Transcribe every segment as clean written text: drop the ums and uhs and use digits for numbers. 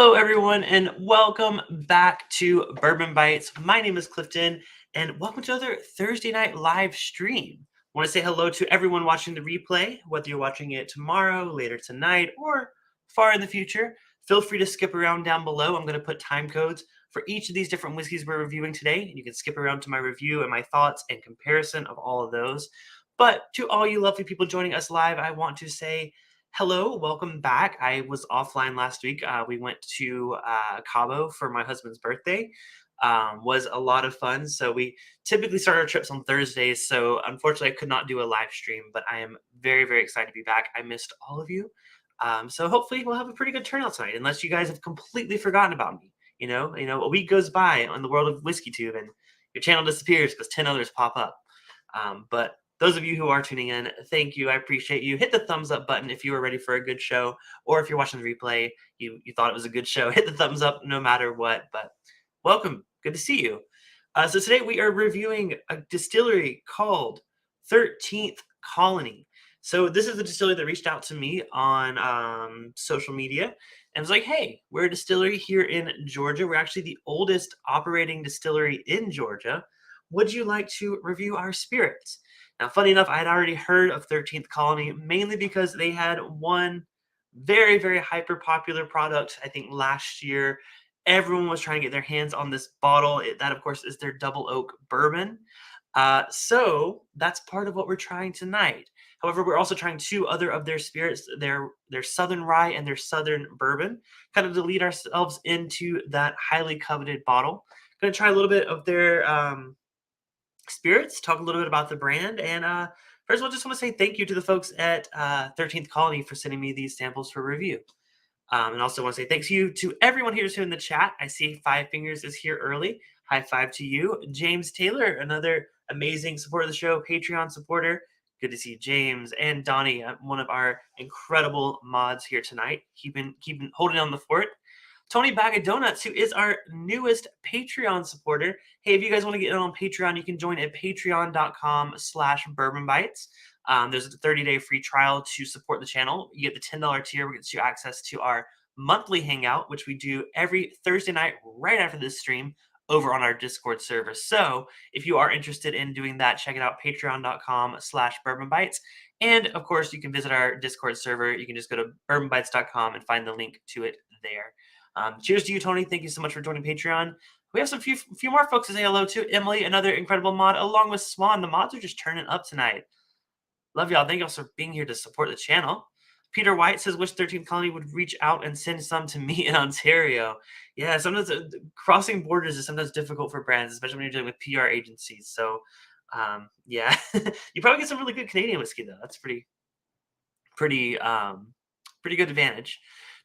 Hello, everyone, and welcome back to Bourbon Bites. My name is Clifton, and welcome to another Thursday night live stream. I want to say hello to everyone watching the replay, whether you're watching it tomorrow, later tonight, or far in the future. Feel free to skip around down below. I'm going to put time codes for each of these different whiskeys we're reviewing today, and you can skip around to my review and my thoughts and comparison of all of those. But to all you lovely people joining us live, I want to say hello, welcome back. I was offline last week. We went to Cabo for my husband's birthday. Was a lot of fun. So we typically start our trips on Thursdays. So unfortunately, I could not do a live stream, but I am very, very excited to be back. I missed all of you. So hopefully we'll have a pretty good turnout tonight, unless you guys have completely forgotten about me. A week goes by on the world of Whiskey Tube, and your channel disappears because 10 others pop up. But those of you who are tuning in, thank you. I appreciate you. Hit the thumbs up button if you were ready for a good show, or if you're watching the replay, you thought it was a good show. Hit the thumbs up no matter what. But welcome. Good to see you. So today we are reviewing a distillery called 13th Colony. So this is the distillery that reached out to me on social media and was like, hey, we're a distillery here in Georgia. We're actually the oldest operating distillery in Georgia. Would you like to review our spirits? Now, funny enough, I had already heard of 13th Colony, mainly because they had one very, very hyper popular product, I think last year. Everyone was trying to get their hands on this bottle. That, of course, is their double oak bourbon. So that's part of what we're trying tonight. However, we're also trying two other of their spirits, their Southern Rye and their Southern Bourbon, kind of to lead ourselves into that highly coveted bottle. Going to try a little bit of their spirits, talk a little bit about the brand, and first of all, just want to say thank you to the folks at 13th Colony for sending me these samples for review. And also want to say thanks you to everyone here who's in the chat. I see Five Fingers is here early. High five to you. James Taylor, another amazing supporter of the show, Patreon supporter. Good to see James and Donnie, one of our incredible mods here tonight, keeping holding on the fort. Tony Bag of Donuts, who is our newest Patreon supporter. Hey, if you guys want to get in on Patreon, you can join at patreon.com/bourbonbites. There's a 30-day free trial to support the channel. You get the $10 tier, which gets you access to our monthly hangout, which we do every Thursday night right after this stream over on our Discord server. So if you are interested in doing that, check it out, patreon.com/bourbonbites. And of course, you can visit our Discord server. You can just go to bourbonbites.com and find the link to it there. Cheers to you, Tony. Thank you so much for joining Patreon. We have some few more folks to say hello to. Emily, another incredible mod, along with Swan. The mods are just turning up tonight. Love y'all. Thank y'all for being here to support the channel. Peter White says, wish 13th Colony would reach out and send some to me in Ontario. Yeah, sometimes crossing borders is sometimes difficult for brands, especially when you're dealing with PR agencies. So, yeah, you probably get some really good Canadian whiskey, though. That's pretty good advantage.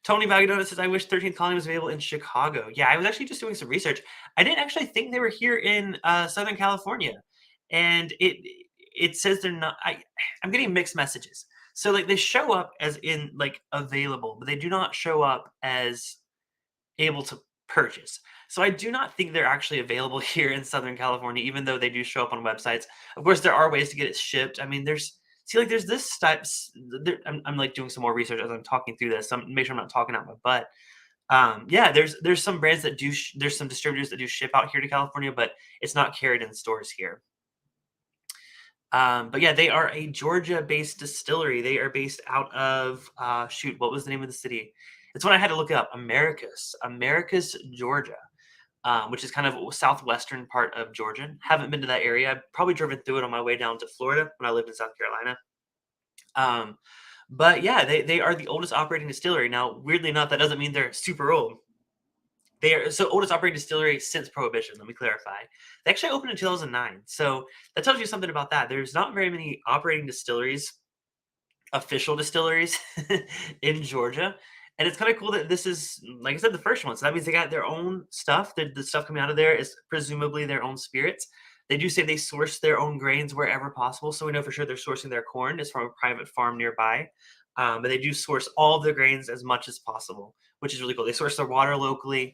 Tony Vagadona says, I wish 13th Colony was available in Chicago. Yeah, I was actually just doing some research. I didn't actually think they were here in Southern California. And it says they're not. I'm getting mixed messages. So like they show up as in like available, but they do not show up as able to purchase. So I do not think they're actually available here in Southern California, even though they do show up on websites. Of course, there are ways to get it shipped. I mean, there's this type. I'm like doing some more research as I'm talking through this. So make sure I'm not talking out my butt. Yeah, there's some brands that do. There's some distributors that do ship out here to California, but it's not carried in stores here. But yeah, they are a Georgia-based distillery. They are based out of shoot, what was the name of the city? It's when I had to look it up. Americus, Georgia, which is kind of southwestern part of Georgia. Haven't been to that area. I've probably driven through it on my way down to Florida when I lived in South Carolina. But yeah, they are the oldest operating distillery. Now, weirdly enough, that doesn't mean they're super old. They are so oldest operating distillery since Prohibition. Let me clarify. They actually opened in 2009. So that tells you something about that. There's not very many operating distilleries, official distilleries in Georgia. And it's kind of cool that this is, like I said, the first one. So that means they got their own stuff. The stuff coming out of there is presumably their own spirits. They do say they source their own grains wherever possible. So we know for sure they're sourcing their corn is from a private farm nearby. But they do source all of their grains as much as possible, which is really cool. They source their water locally.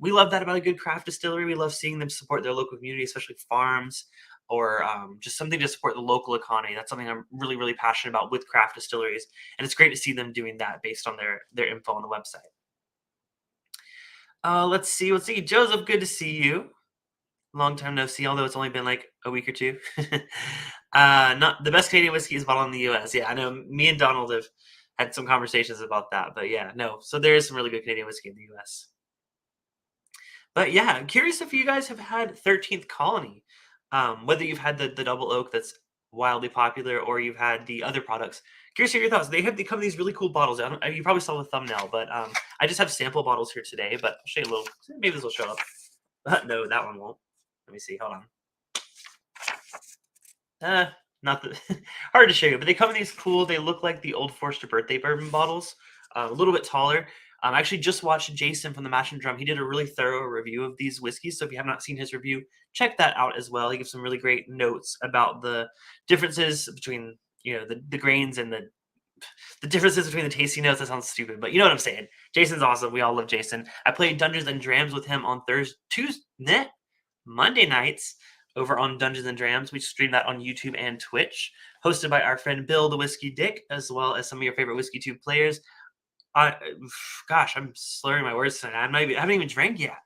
We love that about a good craft distillery. We love seeing them support their local community, especially farms or just something to support the local economy. That's something I'm really, really passionate about with craft distilleries. And it's great to see them doing that based on their info on the website. Let's see. Let's see. Joseph, good to see you. Long time no see, although it's only been like a week or two. Not the best Canadian whiskey is bottled in the U.S. Yeah, I know. Me and Donald have had some conversations about that, but yeah, no. So there is some really good Canadian whiskey in the U.S. But yeah, I'm curious if you guys have had 13th Colony. Whether you've had the double oak that's wildly popular or you've had the other products. Curious to hear your thoughts. They come in these really cool bottles. You probably saw the thumbnail, but I just have sample bottles here today. But I'll show you a little. Maybe this will show up. No, that one won't. Let me see. Hold on. Uh, not the hard to show you, but they come in these cool. They look like the Old Forester birthday bourbon bottles, a little bit taller. I actually just watched Jason from the Mash and Drum. He did a really thorough review of these whiskeys. So if you have not seen his review, check that out as well. He gives some really great notes about the differences between the grains and the differences between the tasting notes. That sounds stupid, but you know what I'm saying. Jason's awesome. We all love Jason. I played Dungeons and Drams with him on Monday nights over on Dungeons and Drams. We stream that on YouTube and Twitch, hosted by our friend Bill the Whiskey Dick, as well as some of your favorite Whiskey Tube players. Gosh, I'm slurring my words tonight. I haven't even drank yet.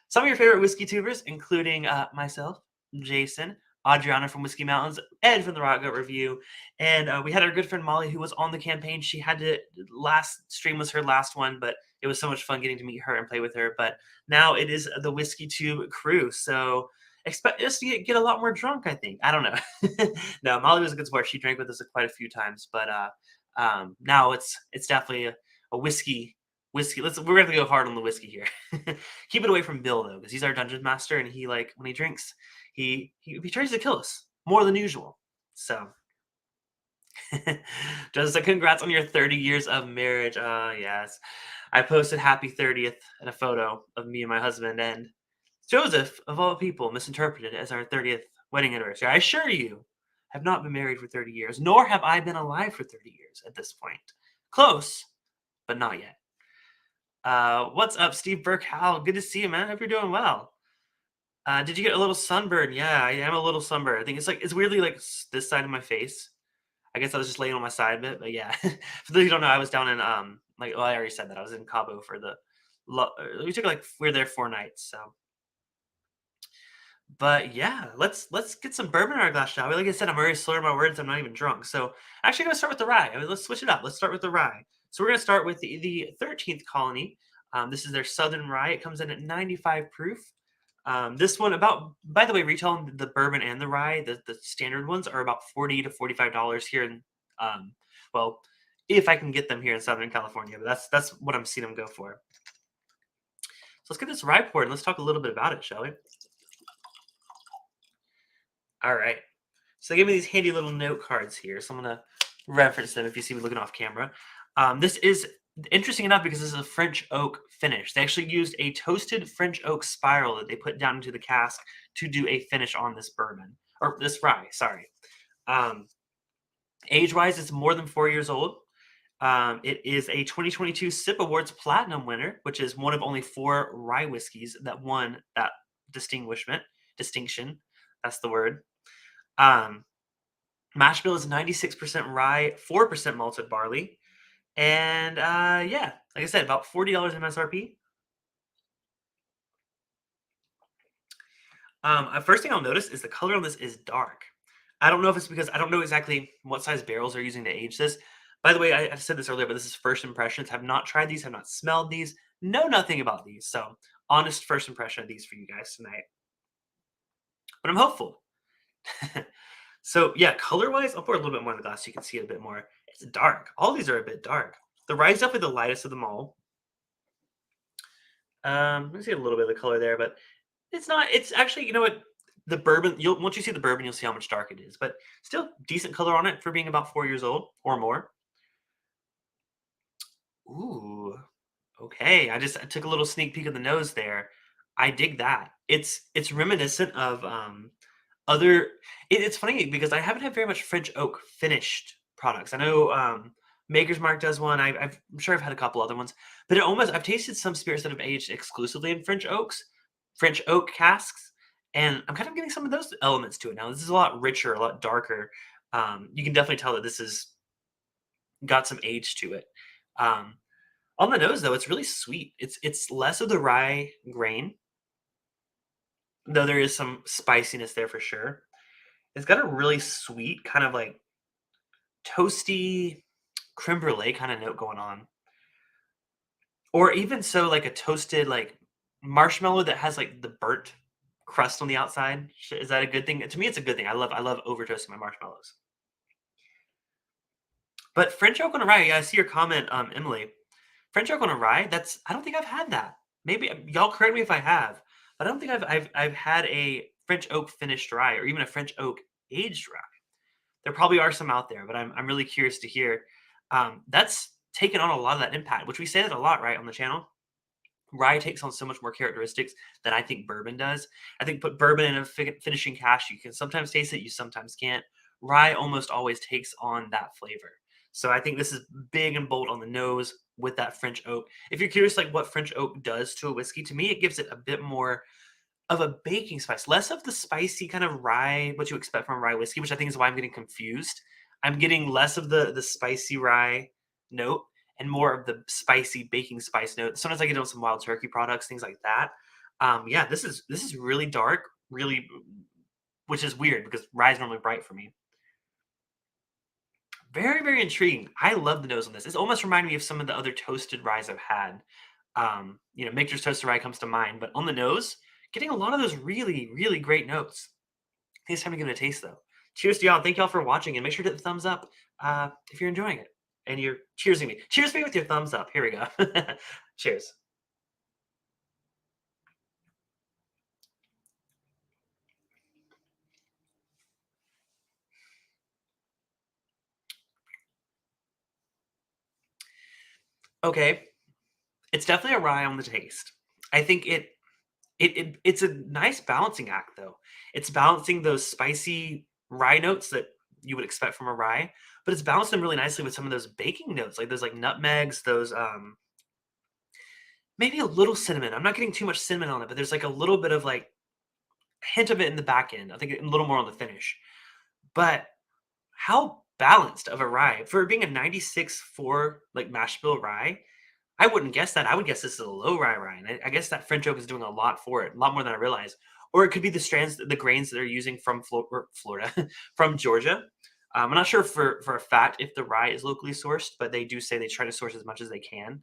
Some of your favorite Whiskey Tubers, including myself, Jason, Adriana from Whiskey Mountains, Ed from the Rock Goat Review, and we had our good friend Molly, who was on the campaign. She had to last stream was her last one, but it was so much fun getting to meet her and play with her. But now it is the Whiskey Tube crew, so expect us to get a lot more drunk. I think. I don't know. No, Molly was a good sport. She drank with us quite a few times, but now it's definitely a whiskey. We're gonna go hard on the whiskey here. Keep it away from Bill though, because he's our dungeon master, and he like when he drinks, he tries to kill us more than usual. So, just congrats on your 30 years of marriage. Yes, I posted happy 30th in a photo of me and my husband, and Joseph of all people misinterpreted it as our 30th wedding anniversary. I assure you, have not been married for 30 years, nor have I been alive for 30 years at this point. Close, but not yet. What's up, Steve Burkhow? Good to see you, man. Hope you're doing well. Did you get a little sunburn? Yeah, I am a little sunburned. I think it's weirdly like this side of my face. I guess I was just laying on my side a bit, but yeah. For those who don't know, I was down in I already said that I was in Cabo for we took we were there 4 nights. So, but yeah, let's get some bourbon in our glass, shall we? Like I said, I'm already slurring my words. I'm not even drunk. So actually, I'm gonna start with the rye. I mean, let's switch it up. Let's start with the rye. So we're gonna start with the 13th Colony. This is their Southern Rye. It comes in at 95 proof. This one by the way, retail the bourbon and the rye, the standard ones are about $40 to $45 here in, well, if I can get them here in Southern California, but that's what I'm seeing them go for. So let's get this rye poured and let's talk a little bit about it, shall we? All right. So they gave me these handy little note cards here. So I'm going to reference them if you see me looking off camera. This is interesting enough because this is a French oak finish. They actually used a toasted French oak spiral that they put down into the cask to do a finish on this bourbon, or this rye, sorry. Age-wise, it's more than 4 years old. It is a 2022 SIP Awards Platinum winner, which is one of only 4 rye whiskeys that won that distinction. That's the word. Mash bill is 96% rye, 4% malted barley. And yeah, like I said, about $40 MSRP. First thing I'll notice is the color on this is dark. I don't know if it's because I don't know exactly what size barrels they're using to age this. By the way, I said this earlier, but this is first impressions. Have not tried these, have not smelled these, know nothing about these. So honest first impression of these for you guys tonight. But I'm hopeful. So yeah, color-wise, I'll pour a little bit more in the glass so you can see it a bit more. It's dark. All these are a bit dark. The rye is definitely the lightest of them all. Let me see a little bit of the color there, but it's not. It's actually, you know what? The bourbon. Once you see the bourbon, you'll see how much dark it is. But still, decent color on it for being about 4 years old or more. Ooh, okay. I took a little sneak peek of the nose there. I dig that. It's reminiscent of other. It's funny because I haven't had very much French oak finished products. I know Maker's Mark does one. I'm sure I've had a couple other ones, but I've tasted some spirits that have aged exclusively in French oak casks, and I'm kind of getting some of those elements to it now. This is a lot richer, a lot darker. You can definitely tell that this has got some age to it. On the nose, though, it's really sweet. It's less of the rye grain, though there is some spiciness there for sure. It's got a really sweet, kind of like toasty creme brulee kind of note going on. Or even so, like a toasted like marshmallow that has like the burnt crust on the outside. Is that a good thing? To me, it's a good thing. I love over toasting my marshmallows. But French oak on a rye, yeah, I see your comment, Emily. French oak on a rye, that's I don't think I've had that. Maybe y'all correct me if I have, but I don't think I've had a French oak finished rye or even a French oak aged rye. There probably are some out there, but I'm really curious to hear. That's taken on a lot of that impact, which we say that a lot, right, on the channel. Rye takes on so much more characteristics than I think bourbon does. I think put bourbon in a finishing cask, you can sometimes taste it, you sometimes can't. Rye almost always takes on that flavor. So I think this is big and bold on the nose with that French oak. If you're curious, like what French oak does to a whiskey, to me it gives it a bit more of a baking spice, less of the spicy kind of rye, what you expect from rye whiskey, which I think is why I'm getting confused. I'm getting less of the spicy rye note and more of the spicy baking spice note. Sometimes I get on some wild turkey products, things like that. Yeah, this is really dark, really, which is weird because rye is normally bright for me. Very, very intriguing. I love the nose on this. It's almost reminding me of some of the other toasted ryes I've had. Maker's toasted rye comes to mind, but on the nose, getting a lot of those really, really great notes. I think it's time to give it a taste, though. Cheers to y'all. Thank y'all for watching, and make sure to hit the thumbs up if you're enjoying it. And you're cheersing me. Cheers me with your thumbs up. Here we go. Cheers. Okay, it's definitely a rye on the taste. I think it's a nice balancing act, though. It's balancing those spicy rye notes that you would expect from a rye, but it's balanced them really nicely with some of those baking notes, like those like nutmegs, those maybe a little cinnamon. I'm not getting too much cinnamon on it, but there's like a little bit of like hint of it in the back end. I think a little more on the finish. But how balanced of a rye for being a 96 for like mash bill rye. I wouldn't guess that. I would guess this is a low rye. And I guess that French oak is doing a lot for it, a lot more than I realized. Or it could be the strands, the grains that they're using from Florida, from Georgia. I'm not sure for a fact if the rye is locally sourced, but they do say they try to source as much as they can.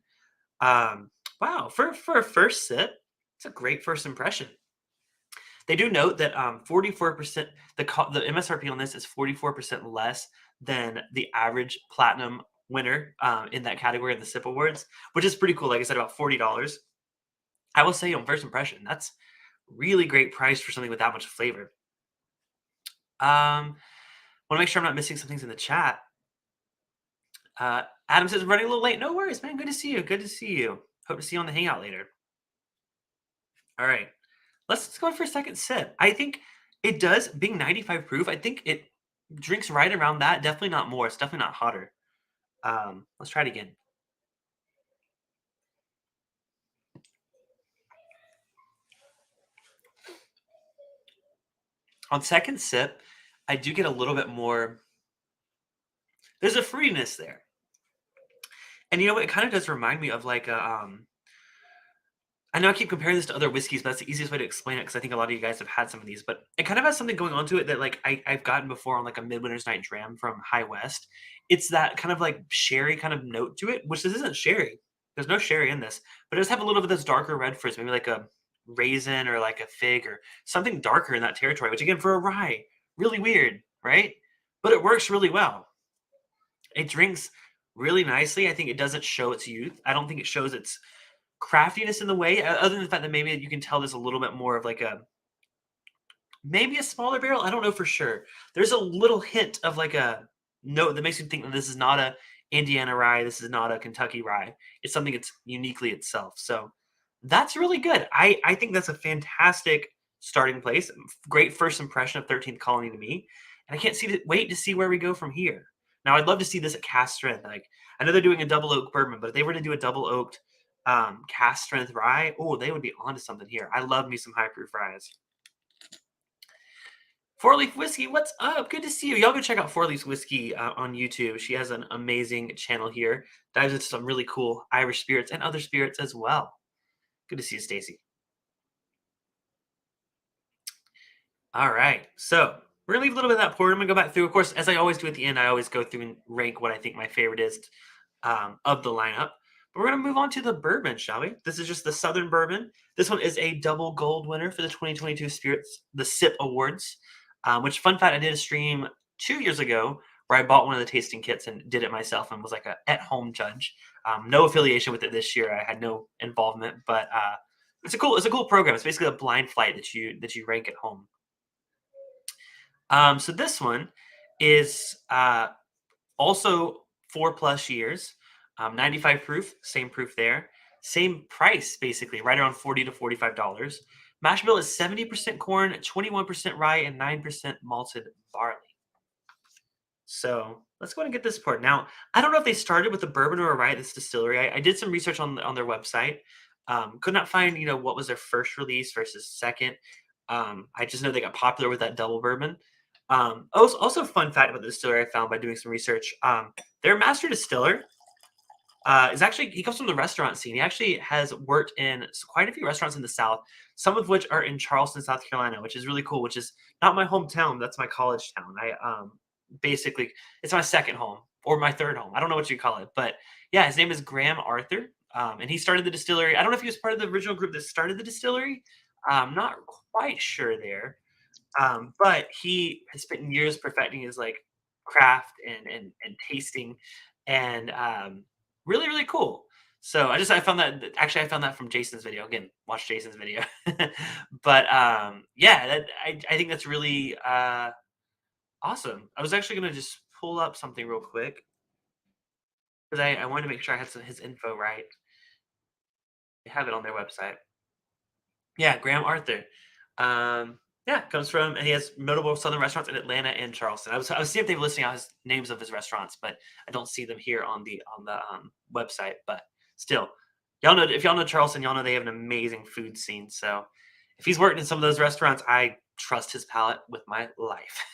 Um, wow, for a first sip, it's a great first impression. They do note that 44% the MSRP on this is 44% less than the average platinum winner in that category in the SIP Awards, which is pretty cool. Like I said, about $40. I will say on first impression, that's really great price for something with that much flavor. Want to make sure I'm not missing some things in the chat. Adam says running a little late. No worries, man. Good to see you. Good to see you. Hope to see you on the hangout later. All right. Let's go for a second sip. I think it does, being 95 proof, I think it drinks right around that. Definitely not more. It's definitely not hotter. Let's try it again. On second sip, I do get a little bit more. There's a fruitiness there. And you know what? It kind of does remind me of like a I know I keep comparing this to other whiskeys, but that's the easiest way to explain it because I think a lot of you guys have had some of these. But it kind of has something going on to it that like I've gotten before on like a Midwinter's Night Dram from High West. It's that kind of like sherry kind of note to it, which this isn't sherry. There's no sherry in this, but it does have a little bit of those darker red fruits, maybe like a raisin or like a fig or something darker in that territory. Which again, for a rye, really weird, right? But it works really well. It drinks really nicely. I think it doesn't show its youth. I don't think it shows its craftiness in the way, other than the fact that maybe you can tell there's a little bit more of like a maybe a smaller barrel. I don't know for sure. There's a little hint of like a note that makes you think that this is not a Indiana rye. This is not a Kentucky rye. It's something that's uniquely itself. So that's really good. I think that's a fantastic starting place. Great first impression of 13th Colony to me. And I can't wait to see where we go from here. Now I'd love to see this at cast strength. Like I know they're doing a double oak bourbon, but if they were to do a double oaked cast strength rye, oh, they would be onto something here. I love me some high proof ryes. Four Leaf Whiskey, what's up? Good to see you. Y'all go check out Four Leaf Whiskey on YouTube. She has an amazing channel here. Dives into some really cool Irish spirits and other spirits as well. Good to see you, Stacy. All right. So we're gonna leave a little bit of that poured. I'm gonna go back through. Of course, as I always do at the end, I always go through and rank what I think my favorite is of the lineup. But we're gonna move on to the bourbon, shall we? This is just the Southern Bourbon. This one is a double gold winner for the 2022 Spirits, the SIP Awards. Which fun fact, I did a stream 2 years ago where I bought one of the tasting kits and did it myself and was like a at-home judge. No affiliation with it this year. I had no involvement, but it's a cool program. It's basically a blind flight that you rank at home. So this one is also 4+ years, 95 proof, same proof there, same price basically, right around $40 to $45. Mash bill is 70% corn, 21% rye, and 9% malted barley. So let's go ahead and get this poured. Now, I don't know if they started with a bourbon or a rye at this distillery. I did some research on their website. Could not find what was their first release versus second. I just know they got popular with that double bourbon. Also, fun fact about the distillery I found by doing some research. Their master distiller is actually he comes from the restaurant scene. He actually has worked in quite a few restaurants in the South, some of which are in Charleston, South Carolina, which is really cool. Which is not my hometown. That's my college town. I basically it's my second home or my third home. I don't know what you call it, but yeah, his name is Graham Arthur, and he started the distillery. I don't know if he was part of the original group that started the distillery. I'm not quite sure there, but he has spent years perfecting his like craft and tasting, and really really cool. So I found that actually I found that from Jason's video. Again, watch Jason's video. But yeah, I think that's really awesome. I was actually gonna just pull up something real quick because I wanted to make sure I had his info right. They have it on their website. Yeah, Graham Arthur. Yeah, comes from and he has notable southern restaurants in Atlanta and Charleston. I was seeing if they're listing out his names of his restaurants, but I don't see them here on the website. But still, y'all know if y'all know Charleston, y'all know they have an amazing food scene. So if he's worked in some of those restaurants, I trust his palate with my life.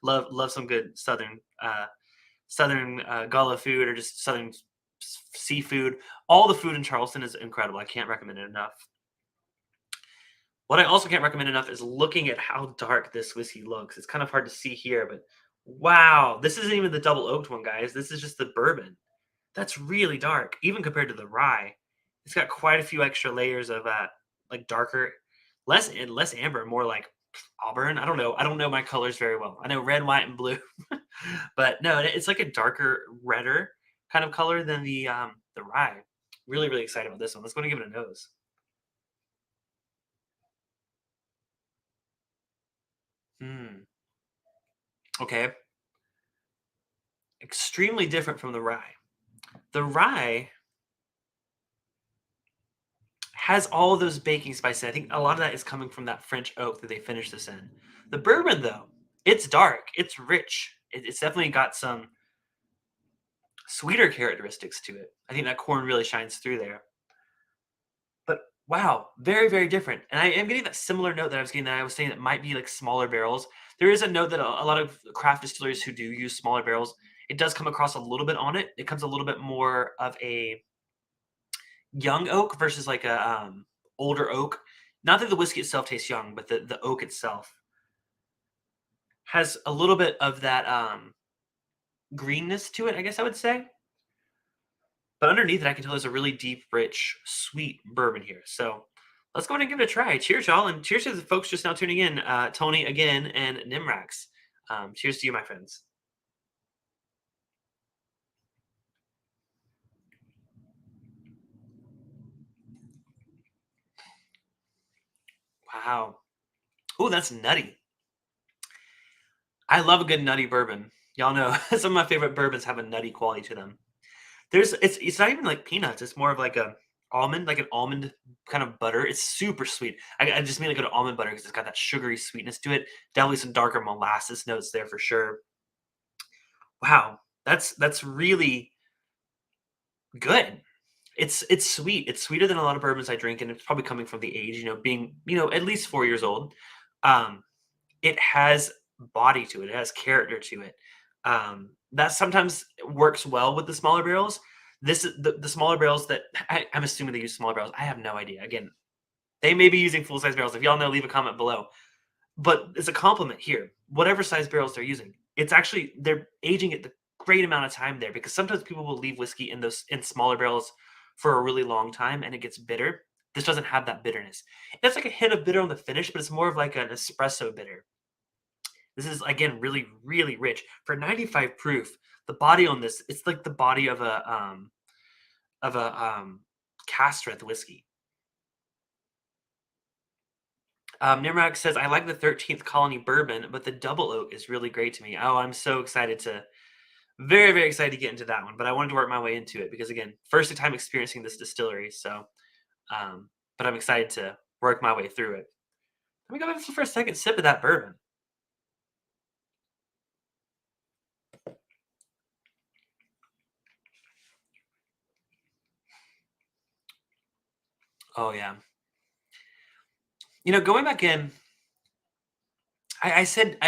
Love some good southern gullah food or just southern seafood. All the food in Charleston is incredible. I can't recommend it enough. What I also can't recommend enough is looking at how dark this whiskey looks. It's kind of hard to see here, but wow, this isn't even the double oaked one, guys. This is just the bourbon. That's really dark, even compared to the rye. It's got quite a few extra layers of like darker, less amber, more like auburn. I don't know. I don't know my colors very well. I know red, white, and blue, but no, it's like a darker, redder kind of color than the rye. Really, really excited about this one. Let's go and give it a nose. Hmm. Okay. Extremely different from the rye. The rye has all of those baking spices. I think a lot of that is coming from that French oak that they finished this in. The bourbon, though, it's dark, it's rich. It's definitely got some sweeter characteristics to it. I think that corn really shines through there. But wow, very, very different. And I am getting that similar note that I was getting that I was saying that might be like smaller barrels. There is a note that a lot of craft distilleries who do use smaller barrels, it does come across a little bit on it. It comes a little bit more of a young oak versus like a older oak. Not that the whiskey itself tastes young, but the oak itself has a little bit of that greenness to it, I guess I would say. But underneath it, I can tell there's a really deep, rich, sweet bourbon here. So let's go ahead and give it a try. Cheers, y'all, and cheers to the folks just now tuning in. Tony again and Nimrax. Cheers to you, my friends. Wow. Oh, that's nutty. I love a good nutty bourbon. Y'all know some of my favorite bourbons have a nutty quality to them. It's not even like peanuts. It's more of like a almond, like an almond kind of butter. It's super sweet. I just mean like an almond butter because it's got that sugary sweetness to it. Definitely some darker molasses notes there for sure. Wow, that's really good. It's sweet. It's sweeter than a lot of bourbons I drink, and it's probably coming from the age, being at least 4 years old. Um, it has body to it. It has character to it. That sometimes works well with the smaller barrels. This is the smaller barrels that I'm assuming they use smaller barrels. I have no idea. Again, they may be using full size barrels. If y'all know, leave a comment below. But it's a compliment here. Whatever size barrels they're using, it's actually they're aging it the great amount of time there because sometimes people will leave whiskey in those in smaller barrels for a really long time and it gets bitter. This doesn't have that bitterness. It's like a hint of bitter on the finish, but it's more of like an espresso bitter. This is again really, really rich. For 95 proof, the body on this, it's like the body of a cast strength whiskey. Nimrak says, I like the 13th Colony Bourbon, but the double oak is really great to me. Oh, I'm so excited to, very, very excited to get into that one. But I wanted to work my way into it because, again, first time experiencing this distillery. So, but I'm excited to work my way through it. Let me go for a second sip of that bourbon. Oh, yeah. You know, going back in, I said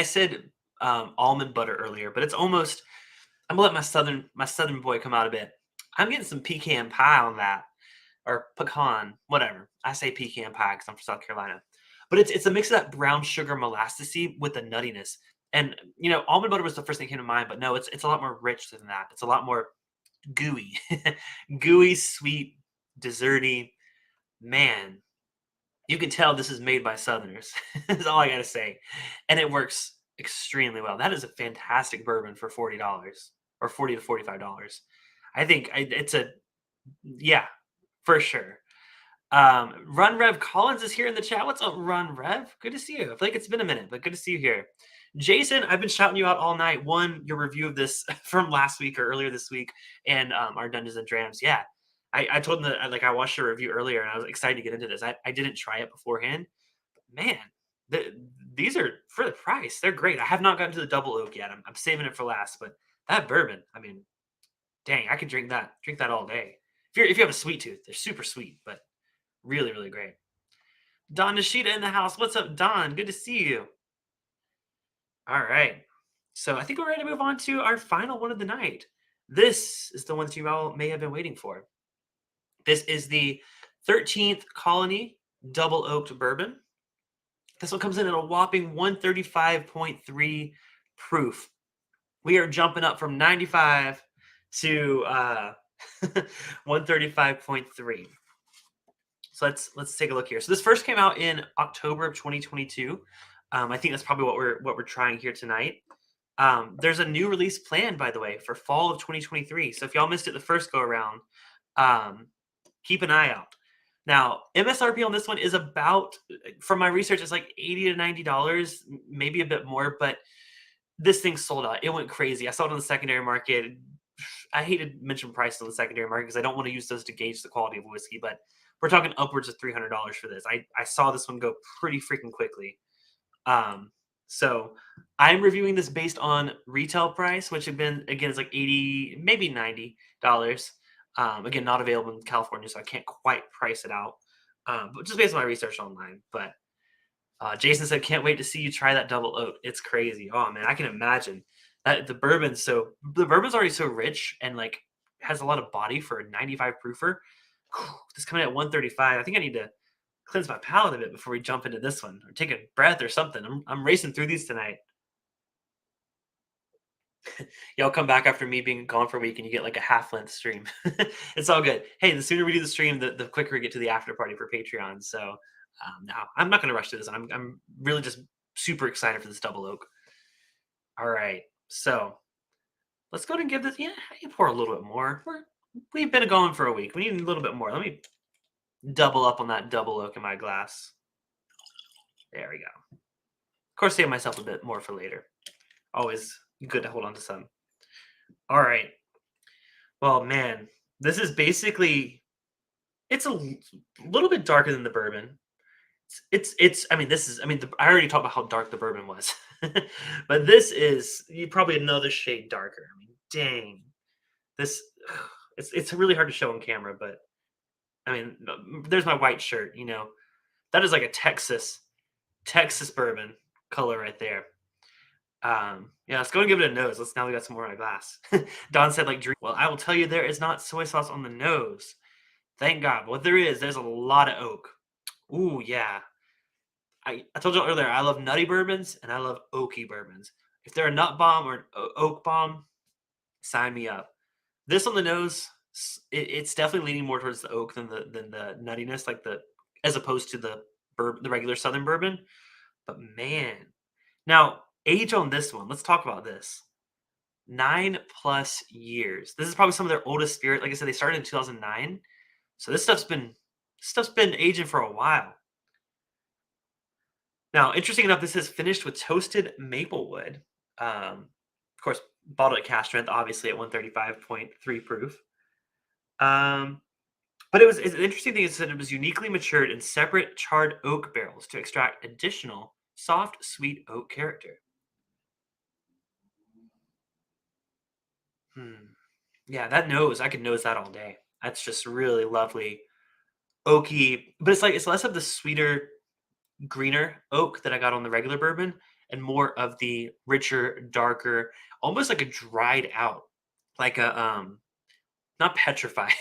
almond butter earlier, but it's almost. I'm gonna let my southern boy come out a bit. I'm getting some pecan pie on that, or pecan, whatever. I say pecan pie because I'm from South Carolina, but it's a mix of that brown sugar molassesy with the nuttiness. And almond butter was the first thing that came to mind, but no, it's a lot more rich than that. It's a lot more gooey, gooey, sweet, desserty. Man, you can tell this is made by Southerners. That's all I gotta say, and it works extremely well. That is a fantastic bourbon for $40 or $40 to $45. I think it's a yeah, for sure. Run Rev Collins is here in the chat. What's up, Run Rev? Good to see you. I feel like it's been a minute, but good to see you here. Jason, I've been shouting you out all night. One, your review of this from last week or earlier this week, and our Dungeons and Drams. Yeah, I told him that I watched your review earlier, and I was excited to get into this. I didn't try it beforehand. Man, these are for the price. They're great. I have not gotten to the double oak yet. I'm saving it for last, but that bourbon, I mean, dang, I could drink that all day. If you have a sweet tooth, they're super sweet, but really, really great. Don Nishida in the house. What's up, Don? Good to see you. All right. So I think we're ready to move on to our final one of the night. This is the one that you all may have been waiting for. This is the 13th Colony Double Oaked Bourbon. This one comes in at a whopping 135.3 proof. We are jumping up from 95 to 135.3. So let's take a look here. So this first came out in October of 2022. I think that's probably what we're trying here tonight. There's a new release planned, by the way, for fall of 2023. So if y'all missed it the first go around, keep an eye out. Now, MSRP on this one is about, from my research, it's like $80 to $90, maybe a bit more, but this thing sold out. It went crazy. I saw it on the secondary market. I hate to mention prices on the secondary market because I don't want to use those to gauge the quality of whiskey, but we're talking upwards of $300 for this. I saw this one go pretty freaking quickly. So I'm reviewing this based on retail price, which have been, again, it's like 80, maybe $90. Again, not available in California, so I can't quite price it out. But just based on my research online. But Jason said, can't wait to see you try that double oak. It's crazy. Oh man, I can imagine that the bourbon's already so rich and like has a lot of body for a 95 proofer. This coming at 135. I think I need to cleanse my palate a bit before we jump into this one or take a breath or something. I'm racing through these tonight. Y'all come back after me being gone for a week and you get like a half-length stream. It's all good. Hey, the sooner we do the stream, the quicker we get to the after party for Patreon. So now I'm not going to rush through this. I'm really just super excited for this double oak. All right, so let's go ahead and give this. Yeah, you pour a little bit more. We've been going for a week. We need a little bit more. Let me double up on that double oak in my glass. There we go. Of course, save myself a bit more for later. Always good to hold on to some. All right. Well, man, this is basically, it's a little bit darker than the bourbon. I already talked about how dark the bourbon was, but this is probably another shade darker. I mean, dang, this, it's really hard to show on camera, but I mean, there's my white shirt, that is like a Texas bourbon. color right there. Yeah, let's go and give it a nose. Let's now we got some more in our glass. Don said like drink. Well, I will tell you there is not soy sauce on the nose. Thank God. What there is, there's a lot of oak. Ooh, yeah. I told you earlier, I love nutty bourbons and I love oaky bourbons. If they're a nut bomb or an oak bomb, sign me up. This on the nose, it's definitely leaning more towards the oak than the nuttiness, like the as opposed to the regular Southern bourbon. But man, now age on this one. Let's talk about this. 9 plus years. This is probably some of their oldest spirit. Like I said, they started in 2009, so this stuff's been aging for a while. Now, interesting enough, this is finished with toasted maple wood. Of course, bottled at cask strength, obviously at 135.3 proof. Um, but it's an interesting thing is that it was uniquely matured in separate charred oak barrels to extract additional soft, sweet oak character. Hmm. Yeah, that nose, I could nose that all day. That's just really lovely, oaky, but it's like it's less of the sweeter, greener oak that I got on the regular bourbon, and more of the richer, darker, almost like a dried out, like a not petrified.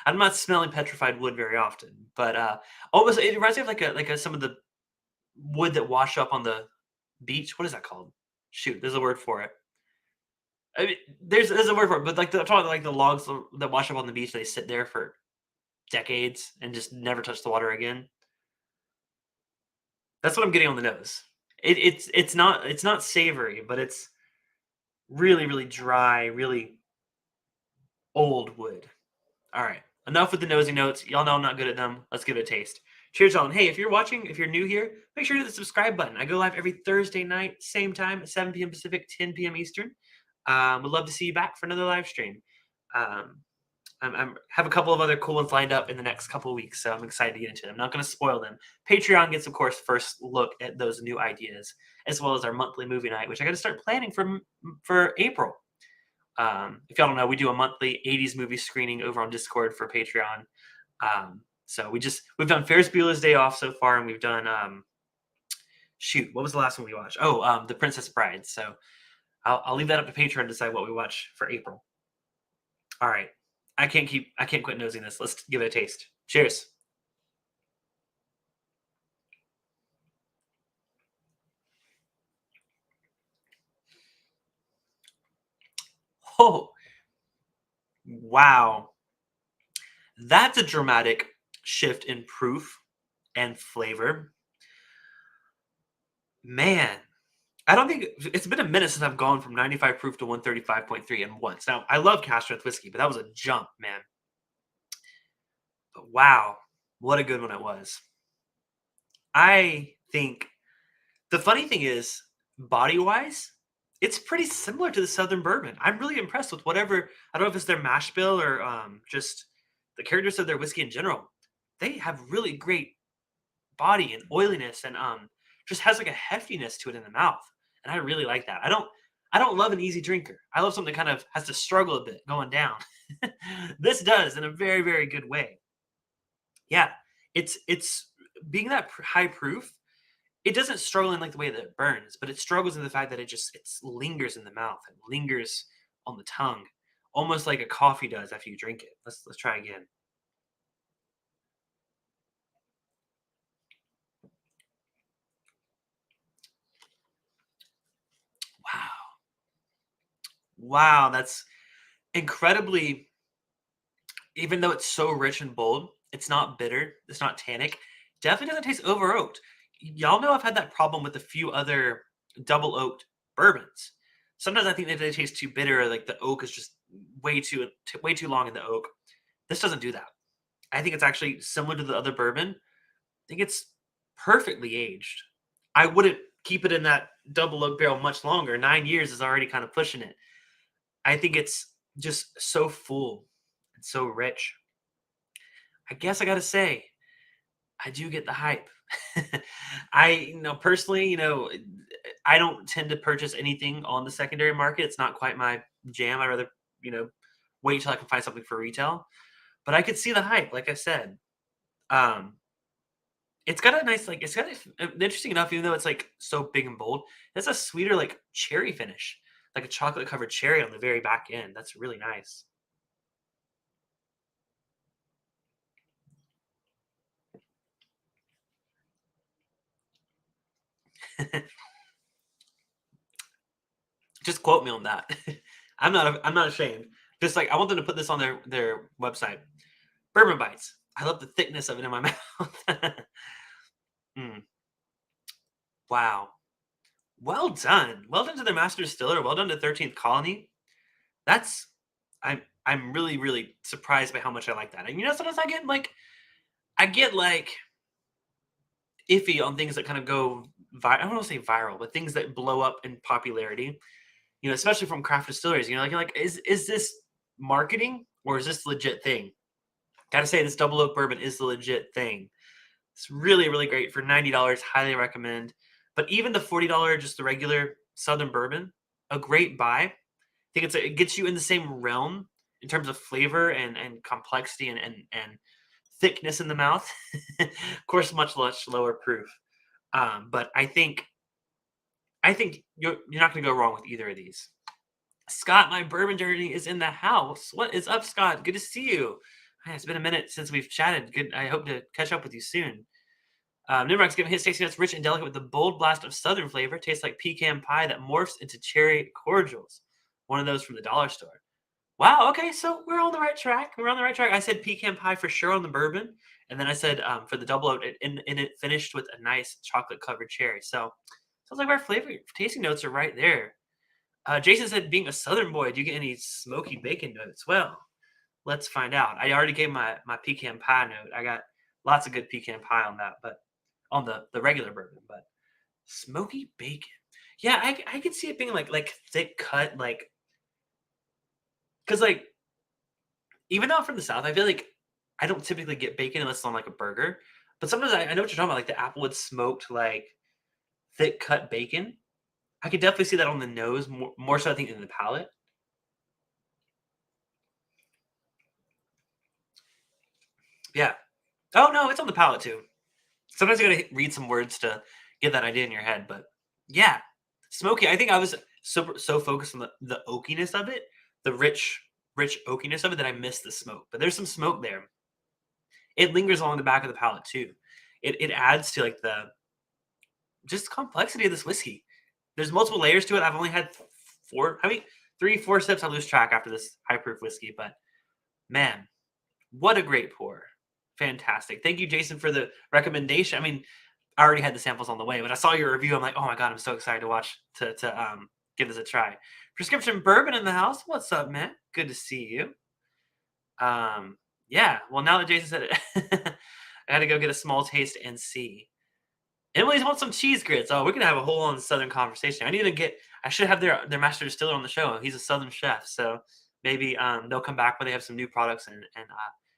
I'm not smelling petrified wood very often, but almost it reminds me of like a some of the wood that wash up on the beach. What is that called? Shoot, there's a word for it. I mean, there's a word for it, but like I'm talking like the logs that wash up on the beach, they sit there for decades and just never touch the water again. That's what I'm getting on the nose. It's not savory, but it's really really dry, really old wood. All right, enough with the nosy notes. Y'all know I'm not good at them. Let's give it a taste. Cheers, y'all. And hey, if you're watching, if you're new here, make sure to hit the subscribe button. I go live every Thursday night, same time, 7 p.m. Pacific, 10 p.m. Eastern. Would love to see you back for another live stream. Um, I'm have a couple of other cool ones lined up in the next couple of weeks, so I'm excited to get into them. I'm not going to spoil them. Patreon gets, of course, first look at those new ideas, as well as our monthly movie night, which I got to start planning for April. If y'all don't know, we do a monthly 80s movie screening over on Discord for Patreon. So we've done Ferris Bueller's Day Off so far, and we've done shoot, what was the last one we watched? Oh, The Princess Bride. So I'll leave that up to Patreon to decide what we watch for April. All right, I can't quit nosing this. Let's give it a taste. Cheers. Oh wow, that's a dramatic shift in proof and flavor. Man, I don't think it's been a minute since I've gone from 95 proof to 135.3 in once. Now, I love cask strength whiskey, but that was a jump, man. But wow, what a good one it was. I think the funny thing is, body wise, it's pretty similar to the Southern Bourbon. I'm really impressed with whatever. I don't know if it's their mash bill or just the characters of their whiskey in general. They have really great body and oiliness and just has like a heftiness to it in the mouth. And I really like that. I don't love an easy drinker. I love something that kind of has to struggle a bit going down. This does in a very, very good way. Yeah. It's being that high proof, it doesn't struggle in like the way that it burns, but it struggles in the fact that it lingers in the mouth and lingers on the tongue, almost like a coffee does after you drink it. Let's try again. Wow. Wow, that's incredibly, even though it's so rich and bold, it's not bitter, it's not tannic. Definitely doesn't taste over oaked. Y'all know I've had that problem with a few other double oaked bourbons. Sometimes I think that they taste too bitter, or like the oak is just way too long in the oak. This doesn't do that. I think it's actually similar to the other bourbon. I think it's perfectly aged. I wouldn't keep it in that double oak barrel much longer. 9 years is already kind of pushing it. I think it's just so full and so rich. I guess I gotta say, I do get the hype. Personally, I don't tend to purchase anything on the secondary market. It's not quite my jam. I rather, you know, wait till I can find something for retail. But I could see the hype, like I said. Um, It's got a nice, like, it's got interesting enough, even though it's, like, so big and bold, it's a sweeter, like, cherry finish, like a chocolate-covered cherry on the very back end. That's really nice. Just quote me on that. I'm not ashamed. Just, like, I want them to put this on their website. Bourbon Bites. I love the thickness of it in my mouth. Mm, wow. Well done. Well done to the master distiller. Well done to 13th Colony. That's I'm really, really surprised by how much I like that. And, sometimes I get, like, iffy on things that kind of go I don't wanna say viral, but things that blow up in popularity, especially from craft distilleries, like, you're like, "Is this marketing or is this legit thing?" Gotta say this double oak bourbon is the legit thing. It's really, really great for $90, highly recommend. But even the $40, just the regular Southern bourbon, a great buy. I think it gets you in the same realm in terms of flavor and complexity and thickness in the mouth. Of course, much lower proof. But I think you're not gonna go wrong with either of these. Scott, my bourbon journey is in the house. What is up, Scott? Good to see you. Man, it's been a minute since we've chatted. Good. I hope to catch up with you soon. Nimrock's giving his tasty nuts rich and delicate with the bold blast of southern flavor. Tastes like pecan pie that morphs into cherry cordials. One of those from the dollar store. Wow. Okay, so we're on the right track. We're on the right track. I said pecan pie for sure on the bourbon, and then I said for the double oak, and it finished with a nice chocolate covered cherry. So sounds like our flavor tasting notes are right there. Jason said, being a Southern boy, do you get any smoky bacon notes? Well, let's find out. I already gave my pecan pie note. I got lots of good pecan pie on that, but on the regular bourbon. But smoky bacon, yeah, I could see it being like thick cut, like, because, like, even though I'm from the South, I feel like I don't typically get bacon unless it's on like a burger. But sometimes I know what you're talking about, like the Applewood smoked, like, thick cut bacon. I could definitely see that on the nose more so I think in the palate. Yeah. Oh no, it's on the palate too. Sometimes you gotta read some words to get that idea in your head, but yeah, smoky. I think I was so focused on the oakiness of it, the rich oakiness of it, that I missed the smoke. But there's some smoke there. It lingers along the back of the palate too. It adds to, like, the just complexity of this whiskey. There's multiple layers to it. I've only had four. I mean, 3, 4 sips. I lose track after this high proof whiskey, but man, what a great pour. Fantastic. Thank you, Jason, for the recommendation. I mean, I already had the samples on the way, but I saw your review. I'm like, oh my god, I'm so excited to watch to give this a try. Prescription bourbon in the house. What's up, man? Good to see you. Yeah. Well, now that Jason said it, I got to go get a small taste and see. Emily's wants some cheese grits. Oh, we're gonna have a whole on Southern conversation. I need to get. I should have their master distiller on the show. He's a Southern chef, so maybe they'll come back when they have some new products and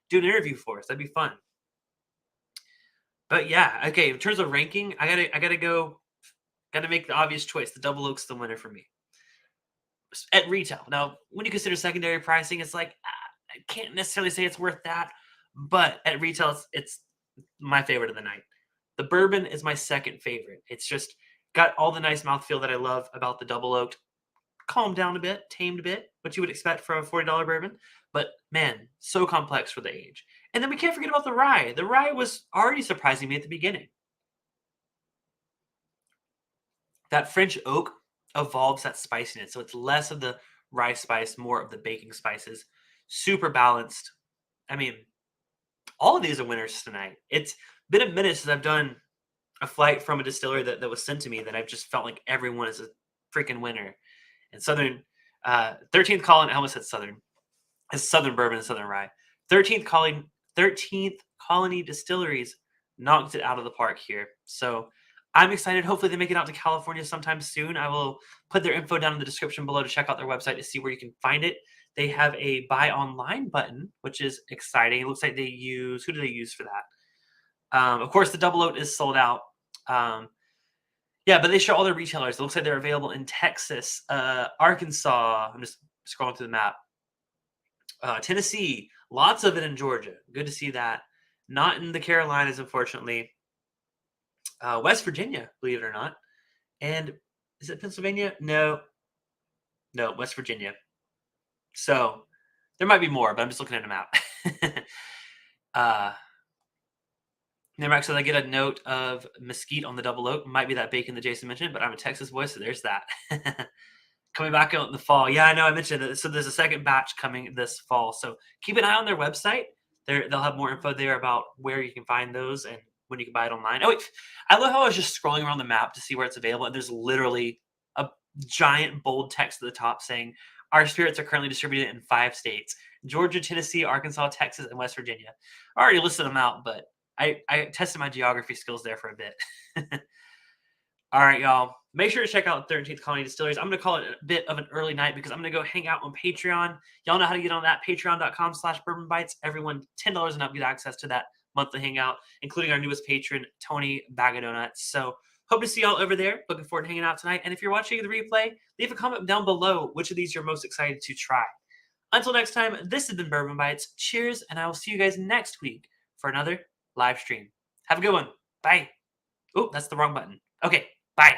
do an interview for us. That'd be fun. But yeah, okay. In terms of ranking, I gotta go. Gotta make the obvious choice. The double oak's the winner for me at retail. Now, when you consider secondary pricing, it's like, I can't necessarily say it's worth that, but at retail, it's my favorite of the night. The bourbon is my second favorite. It's just got all the nice mouthfeel that I love about the double oaked. Calmed down a bit, tamed a bit, what you would expect for a $40 bourbon. But man, so complex for the age. And then we can't forget about the rye. The rye was already surprising me at the beginning. That French oak evolves that spiciness. So it's less of the rye spice, more of the baking spices. Super balanced. I mean, all of these are winners tonight. It's been a minute since I've done a flight from a distillery that was sent to me that I've just felt like everyone is a freaking winner. And Southern 13th Colony, I almost said Southern. It's Southern Bourbon and Southern Rye. 13th Colony 13th Colony Distilleries knocked it out of the park here. So I'm excited. Hopefully they make it out to California sometime soon. I will put their info down in the description below to check out their website to see where you can find it. They have a buy online button, which is exciting. It looks like they use, who do they use for that? Of course, the double oak is sold out. Um, yeah, but they show all their retailers. It looks like they're available in Texas, Arkansas. I'm just scrolling through the map. Tennessee, lots of it in Georgia. Good to see that. Not in the Carolinas, unfortunately. West Virginia, believe it or not. And is it Pennsylvania? No, West Virginia. So there might be more, but I'm just looking at a map. uh, Never actually, I get a note of mesquite on the double oak. Might be that bacon that Jason mentioned, but I'm a Texas boy, so there's that. Coming back out in the fall. Yeah, I know I mentioned it. So there's a second batch coming this fall. So keep an eye on their website. They'll have more info there about where you can find those and when you can buy it online. Oh, wait. I love how I was just scrolling around the map to see where it's available, and there's literally a giant bold text at the top saying, our spirits are currently distributed in 5 states: Georgia, Tennessee, Arkansas, Texas, and West Virginia. I already listed them out, but I tested my geography skills there for a bit. All right, y'all. Make sure to check out 13th Colony Distilleries. I'm going to call it a bit of an early night because I'm going to go hang out on Patreon. Y'all know how to get on that, patreon.com/Bourbon Bites. Everyone, $10 and up get access to that monthly hangout, including our newest patron, Tony Bag of Donuts. So hope to see y'all over there. Looking forward to hanging out tonight. And if you're watching the replay, leave a comment down below which of these you're most excited to try. Until next time, this has been Bourbon Bites. Cheers, and I will see you guys next week for another live stream. Have a good one. Bye. Oh, that's the wrong button. Okay, bye.